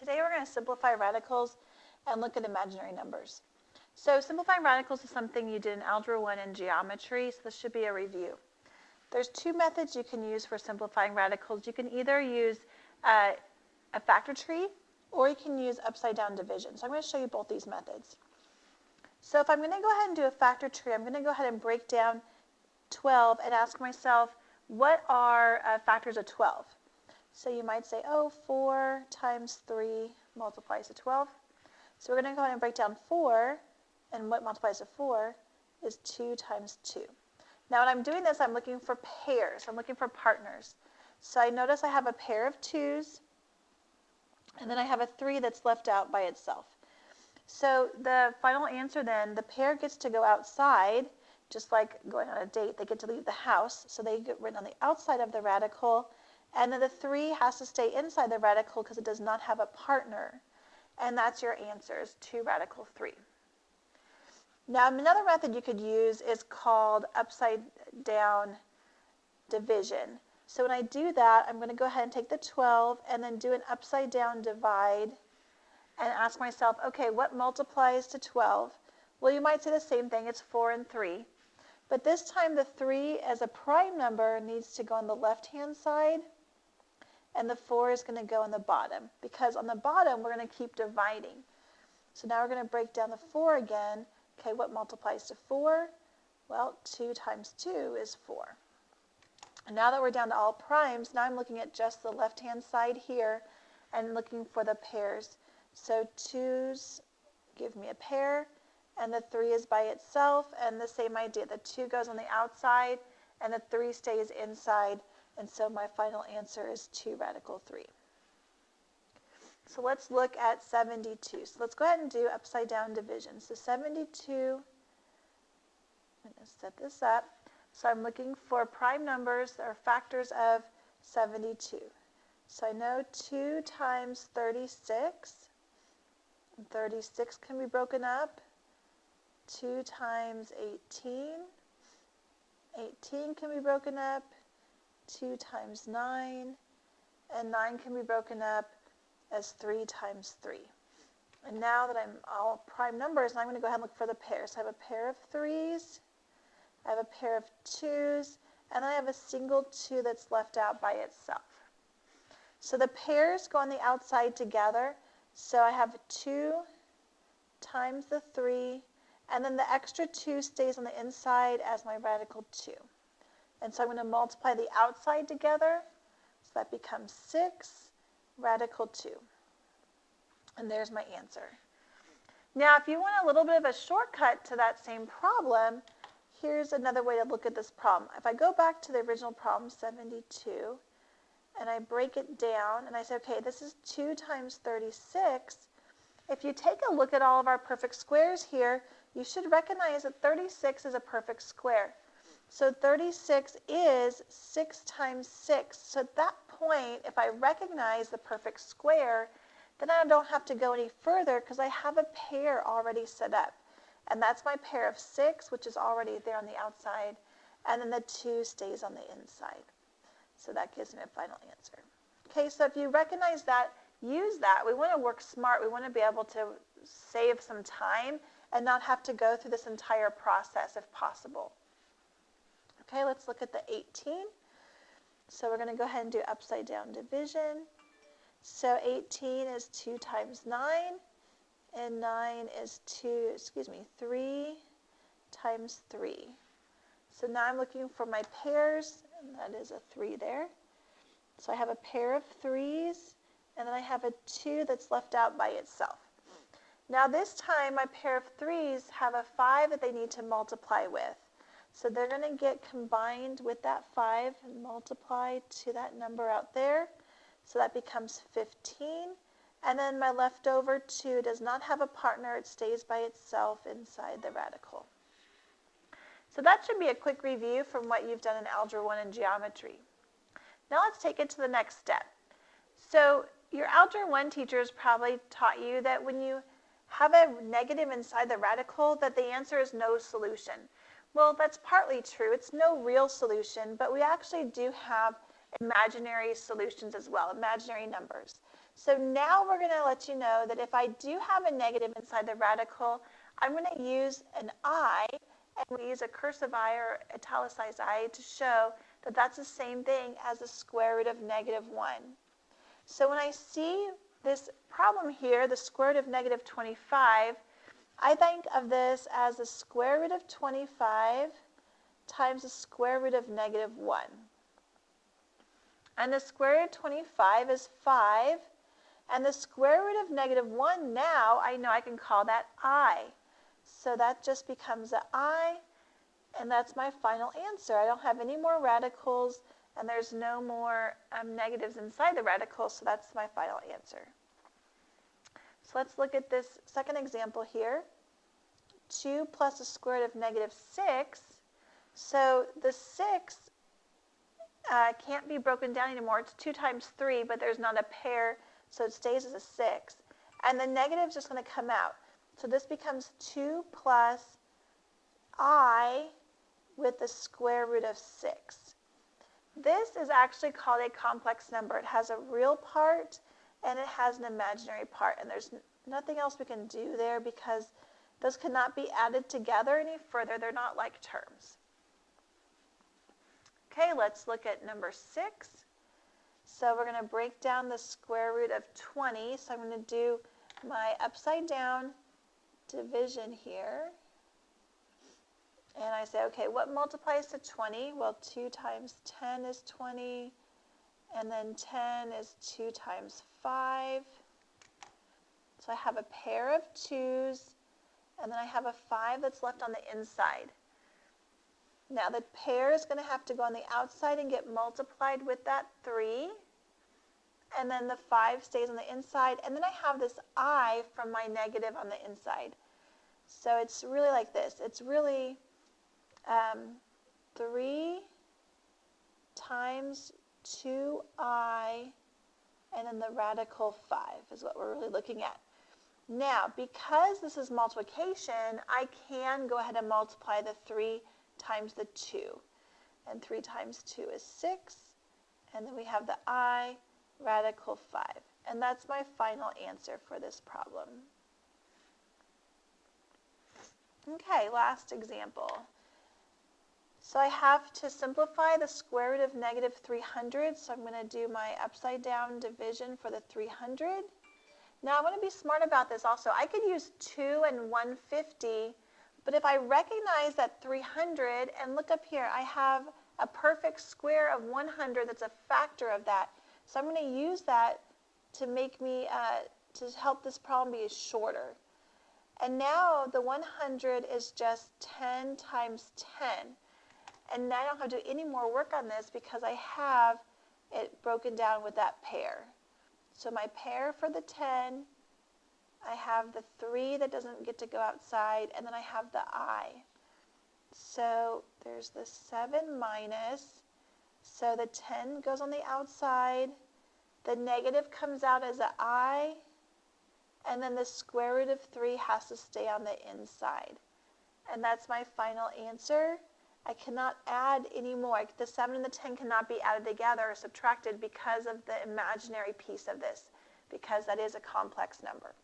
Today we're going to simplify radicals and look at imaginary numbers. So simplifying radicals is something you did in Algebra 1 and Geometry, so this should be a review. There's two methods you can use for simplifying radicals. You can either use a factor tree or you can use upside down division. So I'm going to show you both these methods. So if I'm going to go ahead and do a factor tree, I'm going to go ahead and break down 12 and ask myself, what are factors of 12? So you might say, oh, 4 times 3 multiplies to 12. So we're going to go ahead and break down 4, and what multiplies to 4 is 2 times 2. Now when I'm doing this, I'm looking for pairs. I'm looking for partners. So I notice I have a pair of 2's, and then I have a 3 that's left out by itself. So the final answer then, the pair gets to go outside, just like going on a date, they get to leave the house, so they get written on the outside of the radical. And then the 3 has to stay inside the radical because it does not have a partner. And that's your answer, is 2 radical 3. Now another method you could use is called upside down division. So when I do that, I'm going to go ahead and take the 12 and then do an upside down divide and ask myself, okay, what multiplies to 12? Well, you might say the same thing, it's 4 and 3. But this time the 3 as a prime number needs to go on the left-hand side, and the 4 is going to go on the bottom, because on the bottom we're going to keep dividing. So now we're going to break down the 4 again. Okay, what multiplies to 4? Well, 2 times 2 is 4. And now that we're down to all primes, now I'm looking at just the left-hand side here and looking for the pairs. So 2's give me a pair, and the 3 is by itself, and the same idea. The 2 goes on the outside, and the 3 stays inside. And so my final answer is 2 radical 3. So let's look at 72. So let's go ahead and do upside down division. So 72, I'm going to set this up. So I'm looking for prime numbers that are factors of 72. So I know 2 times 36. And 36 can be broken up. 2 times 18. 18 can be broken up. 2 times 9, and 9 can be broken up as 3 times 3. And now that I'm all prime numbers, I'm going to go ahead and look for the pairs. So I have a pair of 3's, I have a pair of 2's, and I have a single 2 that's left out by itself. So the pairs go on the outside together. So I have 2 times the 3, and then the extra 2 stays on the inside as my radical 2. And so I'm going to multiply the outside together, so that becomes 6 radical 2. And there's my answer. Now, if you want a little bit of a shortcut to that same problem, here's another way to look at this problem. If I go back to the original problem, 72, and I break it down, and I say, okay, this is 2 times 36. If you take a look at all of our perfect squares here, you should recognize that 36 is a perfect square. So 36 is 6 times 6. So at that point, if I recognize the perfect square, then I don't have to go any further because I have a pair already set up. And that's my pair of 6, which is already there on the outside. And then the 2 stays on the inside. So that gives me a final answer. Okay, so if you recognize that, use that. We want to work smart. We want to be able to save some time and not have to go through this entire process if possible. Okay, let's look at the 18. So we're going to go ahead and do upside down division. So 18 is 2 times 9, and 9 is 3 times 3. So now I'm looking for my pairs, and that is a 3 there. So I have a pair of 3's, and then I have a 2 that's left out by itself. Now this time my pair of 3's have a 5 that they need to multiply with. So they're going to get combined with that 5 and multiply to that number out there. So that becomes 15. And then my leftover 2 does not have a partner. It stays by itself inside the radical. So that should be a quick review from what you've done in Algebra 1 and Geometry. Now let's take it to the next step. So your Algebra 1 teachers probably taught you that when you have a negative inside the radical, that the answer is no solution. Well, that's partly true. It's no real solution, but we actually do have imaginary solutions as well, imaginary numbers. So now we're going to let you know that if I do have a negative inside the radical, I'm going to use an I, and we use a cursive I or italicized I to show that that's the same thing as the square root of negative 1. So when I see this problem here, the square root of negative 25, I think of this as the square root of 25 times the square root of negative 1. And the square root of 25 is 5. And the square root of negative 1 now, I know I can call that I. So that just becomes an I, and that's my final answer. I don't have any more radicals, and there's no more negatives inside the radical, so that's my final answer. So let's look at this second example here. 2 plus the square root of negative 6. So the 6 can't be broken down anymore. It's 2 times 3, but there's not a pair, so it stays as a 6. And the negative is just going to come out. So this becomes 2 plus I with the square root of 6. This is actually called a complex number. It has a real part and it has an imaginary part. And there's nothing else we can do there because those cannot be added together any further. They're not like terms. Okay, let's look at number 6. So we're going to break down the square root of 20. So I'm going to do my upside down division here. And I say, okay, what multiplies to 20? Well, 2 times 10 is 20. And then 10 is 2 times 5. So I have a pair of 2's. And then I have a 5 that's left on the inside. Now the pair is going to have to go on the outside and get multiplied with that 3. And then the 5 stays on the inside. And then I have this I from my negative on the inside. So it's really like this. It's really 3 times 2I and then the radical 5 is what we're really looking at. Now, because this is multiplication, I can go ahead and multiply the 3 times the 2. And 3 times 2 is 6. And then we have the I, radical 5. And that's my final answer for this problem. Okay, last example. So I have to simplify the square root of negative 300. So I'm going to do my upside down division for the 300. Now I want to be smart about this also. I could use 2 and 150, but if I recognize that 300, and look up here, I have a perfect square of 100 that's a factor of that. So I'm going to use that to make me, to help this problem be shorter. And now the 100 is just 10 times 10. And now I don't have to do any more work on this because I have it broken down with that pair. So my pair for the 10, I have the 3 that doesn't get to go outside, and then I have the I. So there's the 7 minus, so the 10 goes on the outside, the negative comes out as an I, and then the square root of 3 has to stay on the inside. And that's my final answer. I cannot add any more. The 7 and the 10 cannot be added together or subtracted because of the imaginary piece of this, because that is a complex number.